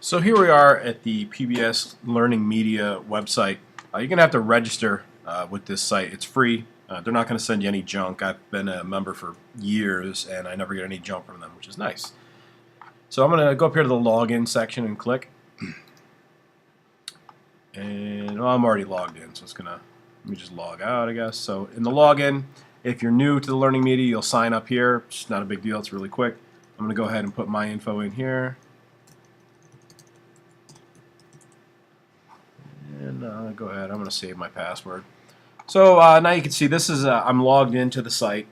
So here we are at the PBS Learning Media website. You're going to have to register with this site. It's free. They're not going to send you any junk. I've been a member for years and I never get any junk from them, which is nice. So I'm going to go up here to the login section and click. And well, I'm already logged in, so it's going to, let me just log out, I guess. So in the login, if you're new to the Learning Media, you'll sign up here. It's not a big deal. It's really quick. I'm going to go ahead and put my info in here. And go ahead, I'm going to save my password. So now you can see this is I'm logged into the site.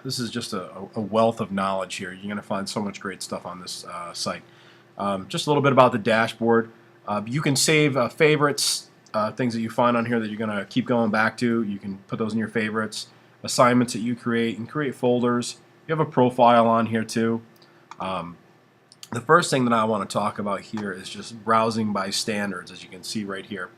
This is just a wealth of knowledge here. You're going to find so much great stuff on this site. Just a little bit about the dashboard. You can save favorites, things that you find on here that you're going to keep going back to. You can put those in your favorites. Assignments that you create, and create folders. You have a profile on here too. The first thing that I want to talk about here is just browsing by standards, as you can see right here.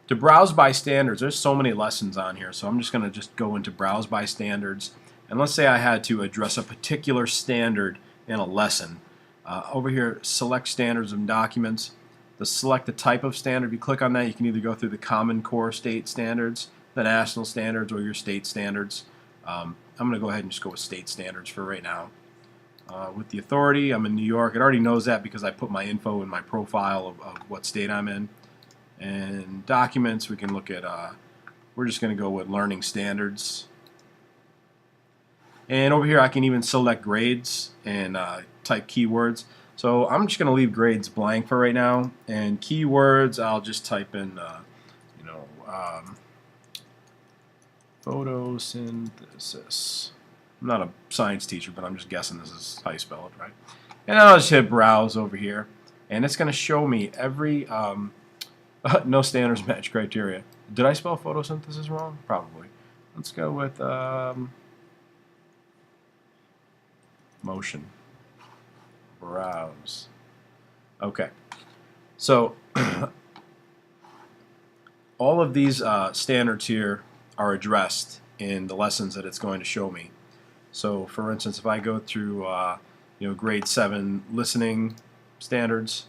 To browse by standards, there's so many lessons on here, so I'm just going to go into browse by standards. And let's say I had to address a particular standard in a lesson. Over here, select standards and documents. Select the type of standard. If you click on that, you can either go through the Common Core state standards, the national standards, or your state standards. I'm going to go ahead and just go with state standards for right now. With the authority, I'm in New York. It already knows that because I put my info in my profile of what state I'm in. And documents, we can look at, we're just going to go with learning standards. And over here I can even select grades and type keywords. So I'm just going to leave grades blank for right now. And keywords, I'll just type in, photosynthesis. I'm not a science teacher, but I'm just guessing this is how you spell it, right? And I'll just hit browse over here. And it's going to show me every, no standards match criteria. Did I spell photosynthesis wrong? Probably. Let's go with motion. Browse. Okay. So all of these standards here are addressed in the lessons that it's going to show me. So for instance, if I go through grade 7 listening standards,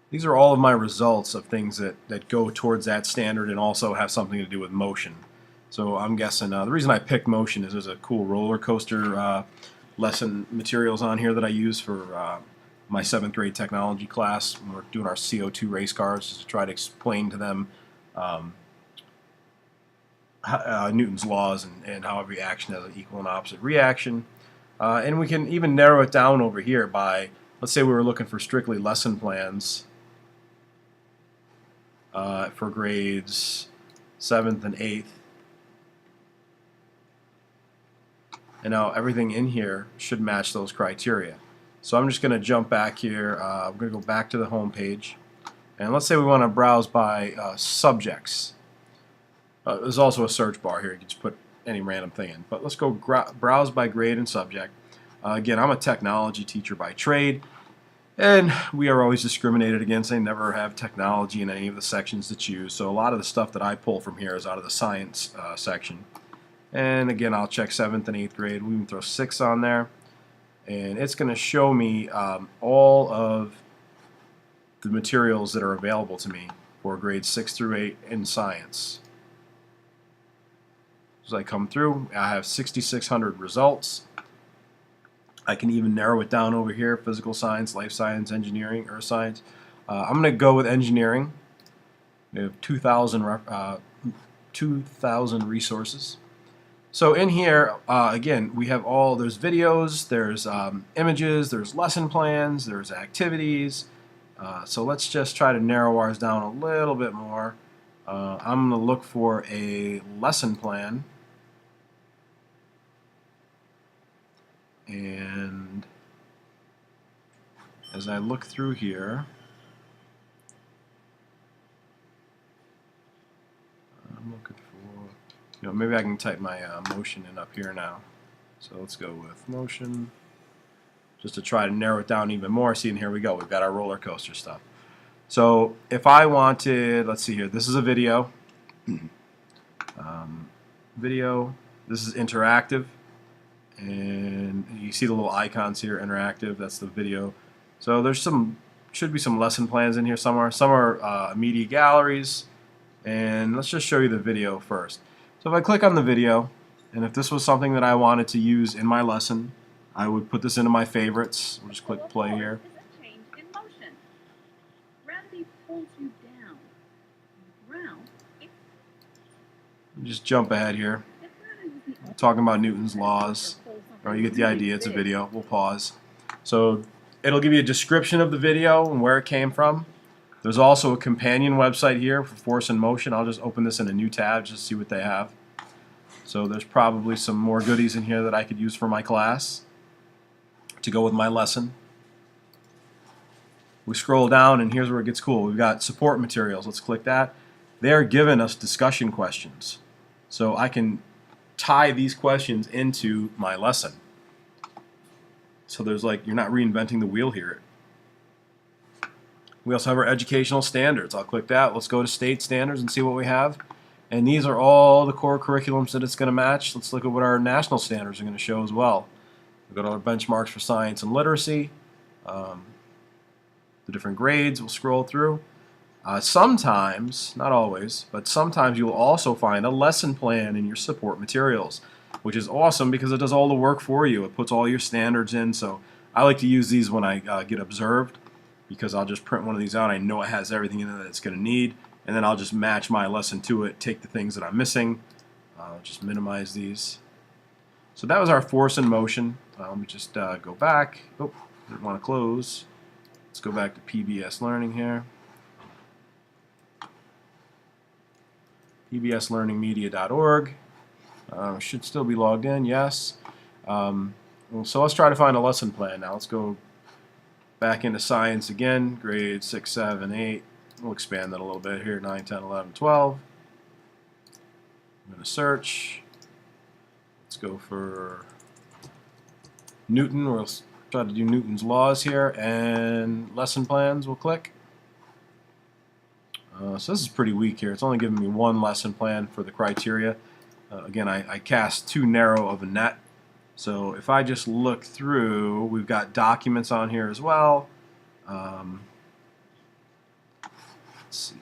these are all of my results of things that go towards that standard and also have something to do with motion. So I'm guessing the reason I picked motion is there's a cool roller coaster lesson materials on here that I use for my 7th grade technology class when we're doing our CO2 race cars, just to try to explain to them Newton's laws and how every action has an equal and opposite reaction. And we can even narrow it down over here by, let's say we were looking for strictly lesson plans for grades 7th and 8th. And now everything in here should match those criteria. So I'm just going to jump back here. I'm going to go back to the home page. And let's say we want to browse by subjects. There's also a search bar here. You can just put any random thing in. But let's go browse by grade and subject. Again, I'm a technology teacher by trade. And we are always discriminated against. They never have technology in any of the sections to choose. So a lot of the stuff that I pull from here is out of the science section. And again, I'll check 7th and 8th grade. We can throw 6 on there. And it's going to show me all of the materials that are available to me for grades 6 through 8 in science. As I come through, I have 6,600 results. I can even narrow it down over here: physical science, life science, engineering, earth science. I'm going to go with engineering. We have 2,000 resources. So in here, again, we have there's videos, there's images, there's lesson plans, there's activities. So let's just try to narrow ours down a little bit more. I'm going to look for a lesson plan. And as I look through here, I'm looking for, maybe I can type my motion in up here now. So let's go with motion, just to try to narrow it down even more. See, and here we go. We've got our roller coaster stuff. So if I wanted, let's see here, this is a video. Video, this is interactive. And you see the little icons here, interactive, that's the video. So there's some should be some lesson plans in here somewhere. Some are media galleries, and let's just show you the video first. So if I click on the video, and if this was something that I wanted to use in my lesson, I would put this into my favorites. We'll just click play here. Change in motion. Gravity pulls you down. Ground. Just jump ahead here. Talking about Newton's laws. Or you get the idea. It's a video. We'll pause. So it'll give you a description of the video and where it came from. There's also a companion website here for force and motion. I'll just open this in a new tab just to see what they have. So there's probably some more goodies in here that I could use for my class to go with my lesson. We scroll down and here's where it gets cool. We've got support materials. Let's click that. They're giving us discussion questions. So I can tie these questions into my lesson. So there's like, you're not reinventing the wheel here. We also have our educational standards. I'll click that. Let's go to state standards and see what we have. And these are all the core curriculums that it's going to match. Let's look at what our national standards are going to show as well. We've got our benchmarks for science and literacy, the different grades. We'll scroll through. Sometimes, not always, but sometimes you'll also find a lesson plan in your support materials, which is awesome because it does all the work for you. It puts all your standards in. So I like to use these when I get observed, because I'll just print one of these out. I know it has everything in it that it's going to need, and then I'll just match my lesson to it, take the things that I'm missing. I'll just minimize these. So that was our force and motion. Let me just go back. Oh, didn't want to close. Let's go back to PBS Learning here. pbslearningmedia.org. Should still be logged in, yes. So let's try to find a lesson plan now. Let's go back into science again, grades 6, 7, 8. We'll expand that a little bit here, 9, 10, 11, 12. I'm going to search. Let's go for Newton. We'll try to do Newton's laws here, and lesson plans we'll click. So this is pretty weak here. It's only giving me one lesson plan for the criteria. Again, I cast too narrow of a net. So if I just look through, we've got documents on here as well. Let's see.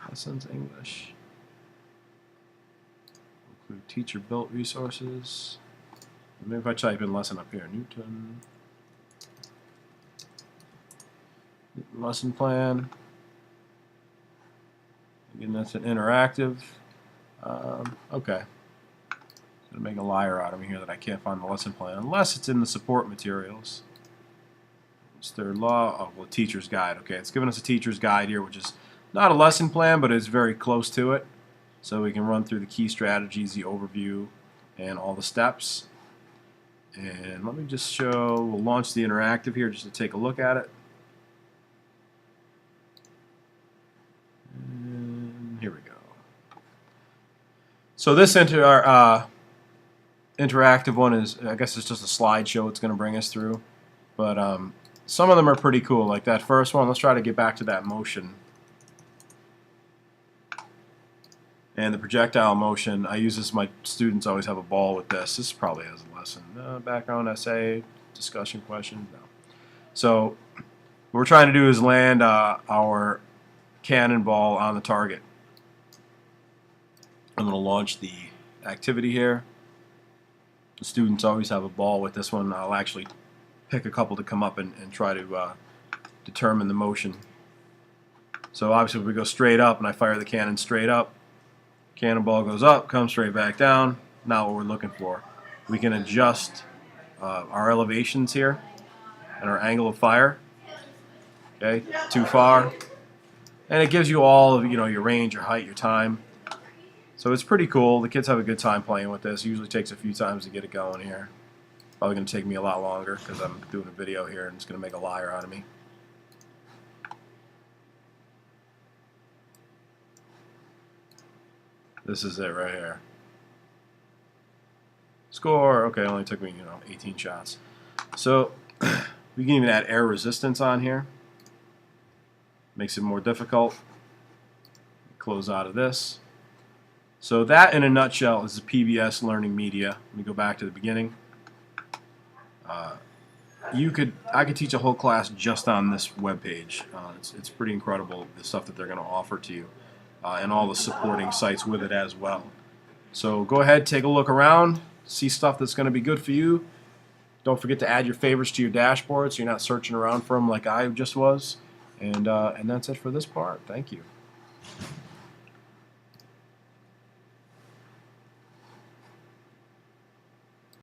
Lessons English. Include teacher-built resources. Maybe if I type in lesson up here, Newton lesson plan. Again, that's an interactive. Okay. Gonna make a liar out of me here that I can't find the lesson plan unless it's in the support materials. It's third law. Oh, well, teacher's guide. Okay, it's giving us a teacher's guide here, which is not a lesson plan, but it's very close to it. So we can run through the key strategies, the overview, and all the steps. And let me just show. We'll launch the interactive here just to take a look at it. And here we go. So this interactive one is, I guess it's just a slideshow it's going to bring us through. But some of them are pretty cool, like that first one. Let's try to get back to that motion. And the projectile motion, I use this, my students always have a ball with this. This probably has a lesson. Background essay, discussion question, no. So what we're trying to do is land our cannonball on the target. I'm going to launch the activity here. The students always have a ball with this one. I'll actually pick a couple to come up and try to determine the motion. So obviously if we go straight up and I fire the cannon straight up, cannonball goes up, comes straight back down. Not what we're looking for. We can adjust our elevations here and our angle of fire. Okay, too far, and it gives you all of your range, your height, your time. So it's pretty cool. The kids have a good time playing with this. It usually takes a few times to get it going here. Probably going to take me a lot longer because I'm doing a video here and it's going to make a liar out of me. This is it right here. Score. Okay, only took me 18 shots. So we can even add air resistance on here. Makes it more difficult. Close out of this. So that, in a nutshell, is the PBS Learning Media. Let me go back to the beginning. I could teach a whole class just on this web page. It's pretty incredible the stuff that they're going to offer to you, and all the supporting sites with it as well. So go ahead, take a look around, see stuff that's going to be good for you. Don't forget to add your favorites to your dashboard so you're not searching around for them like I just was. And that's it for this part. Thank you.